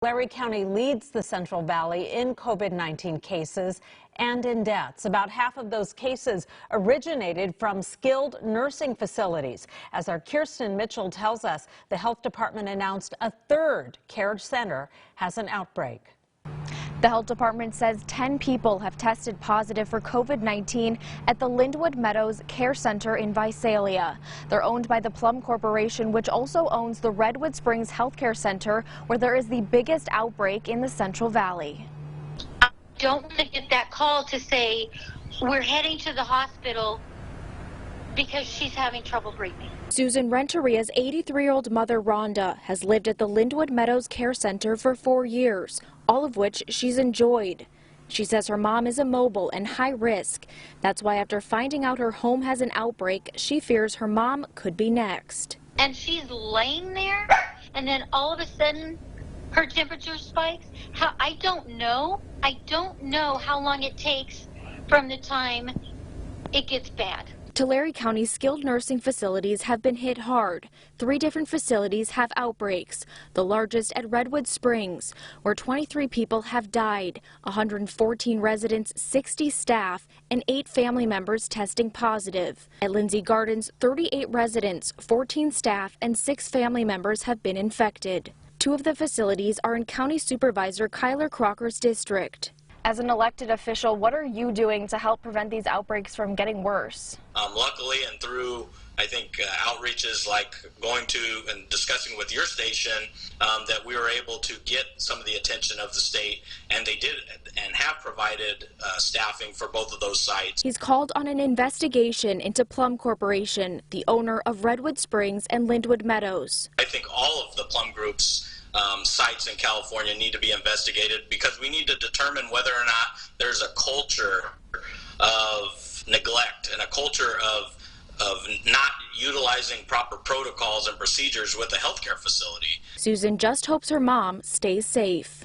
Larry County leads the Central Valley in COVID-19 cases and in deaths. About half of those cases originated from skilled nursing facilities. As our Kirsten Mitchell tells us, the health department announced a third care center has an outbreak. The health department says 10 people have tested positive for COVID-19 at the Lindwood Meadows Care Center in Visalia. They're owned by the Plum Corporation, which also owns the Redwood Springs Healthcare Center, where there is the biggest outbreak in the Central Valley. I don't want to get that call to say we're heading to the hospital because she's having trouble breathing. Susan Renteria's 83-year-old mother, Rhonda, has lived at the Lindwood Meadows Care Center for 4 years, all of which she's enjoyed. She says her mom is immobile and high risk. That's why after finding out her home has an outbreak, she fears her mom could be next. And she's laying there, and then all of a sudden, her temperature spikes. I don't know how long it takes from the time it gets bad. Tulare County skilled nursing facilities have been hit hard. 3 different facilities have outbreaks, the largest at Redwood Springs, where 23 people have died, 114 residents, 60 staff, and 8 family members testing positive. At Lindsay Gardens, 38 residents, 14 staff, and 6 family members have been infected. 2 of the facilities are in County Supervisor Kyler Crocker's district. As an elected official, what are you doing to help prevent these outbreaks from getting worse? Luckily, and through, I think, outreaches like going to and discussing with your station, that we were able to get some of the attention of the state, and they did and have provided staffing for both of those sites. He's called on an investigation into Plum Corporation, the owner of Redwood Springs and Lindwood Meadows. I think all of the Plum Group's sites in California need to be investigated, because we need to determine whether or not there's a culture of neglect and a culture of not utilizing proper protocols and procedures with a healthcare facility. Susan just hopes her mom stays safe.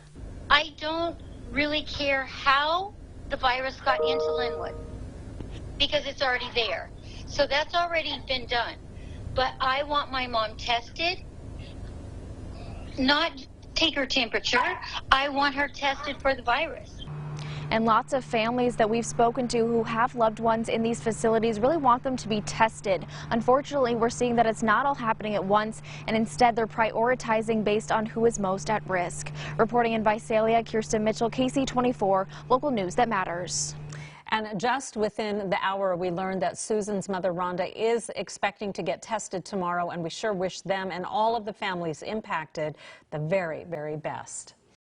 I don't really care how the virus got into Lindwood, because it's already there. So that's already been done. But I want my mom tested, not take her temperature. I want her tested for the virus. And lots of families that we've spoken to who have loved ones in these facilities really want them to be tested. Unfortunately, we're seeing that it's not all happening at once, and instead they're prioritizing based on who is most at risk. Reporting in Visalia, Kirsten Mitchell, KC24, local news that matters. And just within the hour, we learned that Susan's mother, Rhonda, is expecting to get tested tomorrow, and we sure wish them and all of the families impacted the very, very best.